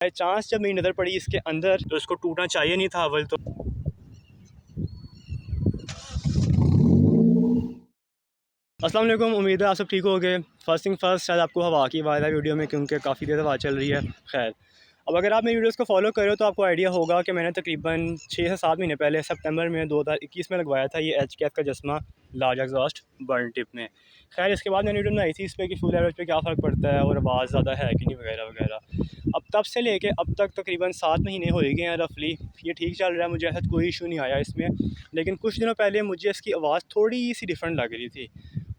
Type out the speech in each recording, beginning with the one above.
By chance जब मेरी नज़र पड़ी इसके अंदर तो इसको टूटना चाहिए नहीं था अव्वल तो। अस्सलाम वालेकुम, उम्मीद है आप सब ठीक हो गए। फर्स्ट थिंग फर्स्ट, शायद आपको हवा की आवाज़ है वीडियो में क्योंकि काफ़ी देर हवा चल रही है। खैर, अब अगर आप मेरी वीडियोस को फॉलो करो तो आपको आइडिया होगा कि मैंने तकरीबन 6 से 7 महीने पहले सितंबर में 2021 में लगवाया था ये HKF का चश्मा लार्ज एग्जॉस्ट बर्न टिप में। खैर, इसके बाद मैंने वीडियो बनाई थी इस पर कि फुल एवरेज पे क्या फ़र्क पड़ता है और आवाज़ ज़्यादा है कि नहीं वगैरह वगैरह। अब तब से लेके अब तक तकरीबन 7 महीने हो ही गए हैं रफली। ये ठीक चल रहा है, मुझे ऐसा कोई इशू नहीं आया इसमें। लेकिन कुछ दिनों पहले मुझे इसकी आवाज़ थोड़ी सी डिफरेंट लग रही थी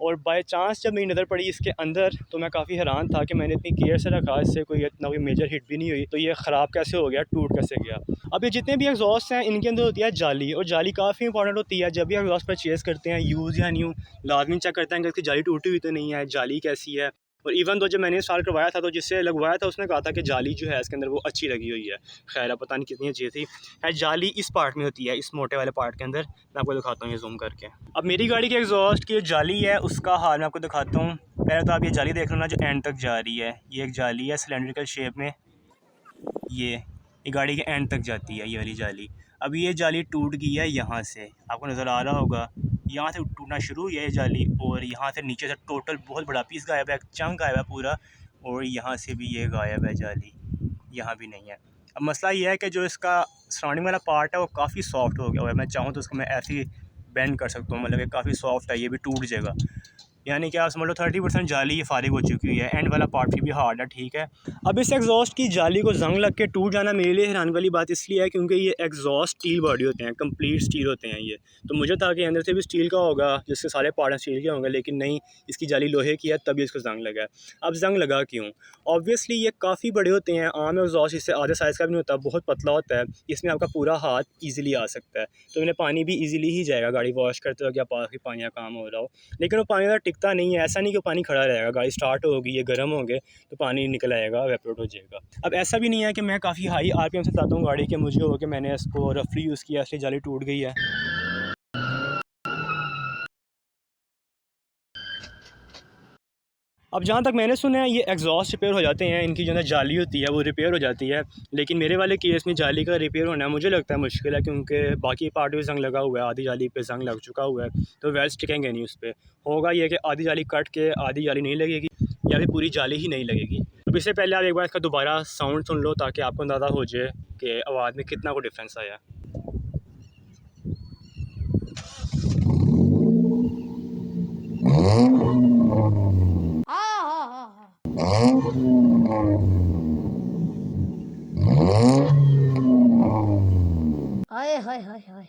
और बाय चांस जब मेरी नज़र पड़ी इसके अंदर तो मैं काफ़ी हैरान था कि मैंने इतनी केयर से रखा, इससे कोई इतना कोई मेजर हिट भी नहीं हुई, तो ये ख़राब कैसे हो गया, टूट कैसे गया। अब ये जितने भी एग्जॉस्ट हैं इनके अंदर होती है जाली, और जाली काफ़ी इंपॉर्टेंट होती है। जब भी एग्जॉस्ट परचेज़ करते हैं यूज़ या न्यू, लाजमी चेक करते हैं कि इसकी जाली टूटी हुई तो नहीं है, जाली कैसी है। और इवन तो जब मैंने इंस्टॉल करवाया था तो जिससे लगवाया था उसने कहा था कि जाली जो है इसके अंदर वो अच्छी लगी हुई है। खैर, अब पता नहीं कितनी अच्छी थी। है जाली इस पार्ट में होती है, इस मोटे वाले पार्ट के अंदर। मैं आपको दिखाता हूँ ये जूम करके। अब मेरी गाड़ी के एग्जॉस्ट की जाली है उसका हाल मैं आपको दिखाता हूँ। पहले तो आप ये जाली देख लो ना जो एंड तक जा रही है, ये एक जाली है सिलेंड्रिकल शेप में, ये गाड़ी के एंड तक जाती है ये वाली जाली। अब ये जाली टूट गई है यहाँ से, आपको नज़र आ रहा होगा, यहाँ से टूटना शुरू हुई है ये जाली, और यहाँ से नीचे से टोटल बहुत बड़ा पीस गायब है, एक चंक गायब है पूरा, और यहाँ से भी ये गायब है जाली, यहाँ भी नहीं है। अब मसला ये है कि जो इसका सराउंडिंग वाला पार्ट है वो काफ़ी सॉफ्ट हो गया हुआ है। मैं चाहूँ तो उसको मैं ऐसे ही बेंड कर सकता हूँ, मतलब कि काफ़ी सॉफ्ट है, ये भी टूट जाएगा। यानी कि आप समझ लो 30% जाली ये फारिग हो चुकी हुई है, एंड वाला पार्ट भी हार्ड है, ठीक है। अब इस एग्जॉस्ट की जाली को जंग लग के टूट जाना मेरे लिए हैरान वाली बात इसलिए है क्योंकि ये एग्जॉस्ट स्टील बॉडी होते हैं, कंप्लीट स्टील होते हैं ये। तो मुझे था कि अंदर से भी स्टील का होगा, जिसके सारे पार्ट स्टील के होंगे, लेकिन नहीं, इसकी जाली लोहे की है, तभी इसको जंग लगा है। अब जंग लगा क्यों? ऑब्वियसली ये काफ़ी बड़े होते हैं, आम एग्जॉस्ट इससे आधे साइज़ का भी नहीं होता, बहुत पतला होता है, इसमें आपका पूरा हाथ ईजिली आ सकता है, तो इन्हें पानी भी ईजिली ही जाएगा गाड़ी वॉश करते हो या पानी का काम हो रहा हो। लेकिन वो पानी टिकता नहीं है, ऐसा नहीं कि पानी खड़ा रहेगा, गाड़ी स्टार्ट होगी, ये गर्म होंगे तो पानी निकल आएगा, वेपोरेट हो जाएगा। अब ऐसा भी नहीं है कि मैं काफ़ी हाई RPM से चलाता हूँ गाड़ी के, मुझे हो कि मैंने इसको रफली यूज़ किया इसलिए जाली टूट गई है। अब जहाँ तक मैंने सुना है ये एग्जॉस्ट रिपेयर हो जाते हैं, इनकी जो है जाली होती है वो रिपेयर हो जाती है, लेकिन मेरे वाले केस में जाली का रिपेयर होना मुझे लगता है मुश्किल है, क्योंकि बाकी पार्ट में जंग लगा हुआ है, आधी जाली पे जंग लग चुका हुआ है, तो वेल्स टिकेंगे नहीं उस पर। होगा ये कि आधी जाली कट के आधी जाली नहीं लगेगी या फिर पूरी जाली ही नहीं लगेगी। तो इससे पहले आप एक बार इसका दोबारा साउंड सुन लो ताकि आपको अंदाज़ा हो जाए कि आवाज़ में कितना को डिफरेंस आया। हाय हाय हाय हाय।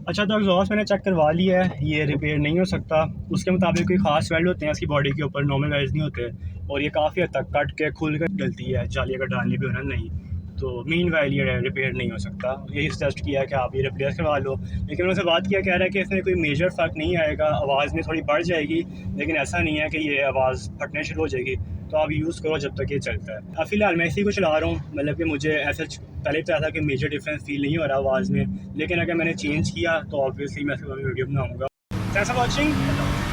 अच्छा, तो एग्जॉस्ट मैंने चेक करवा लिया है, ये रिपेयर नहीं हो सकता। उसके मुताबिक कोई ख़ास वेल्ड होते हैं इसकी बॉडी के ऊपर, नॉर्मल वेल्ड नहीं होते, और ये काफ़ी हद तक कट के खुल कर डलती है, जाली अगर डालनी भी होना नहीं, तो मीन वाइल ये रिपेयर नहीं हो सकता। यही सजेस्ट किया कि आप ये रिप्लेस करवा लो, लेकिन उनसे बात किया, कह रहा है कि इसमें कोई मेजर फ़र्क नहीं आएगा, आवाज़ में थोड़ी बढ़ जाएगी, लेकिन ऐसा नहीं है कि ये आवाज़ फटने शुरू हो जाएगी, तो आप यूज़ करो जब तक ये चलता है। अब फ़िलहाल मैं इसी को चला रहा हूँ, मतलब कि मुझे ऐसा पहले तो ऐसा कि मेजर डिफरेंस फील नहीं हो रहा आवाज़ में, लेकिन अगर मैंने चेंज किया तो ऑब्वियसली मैं इसके बारे में वीडियो बनाऊँगा। Thanks for watching.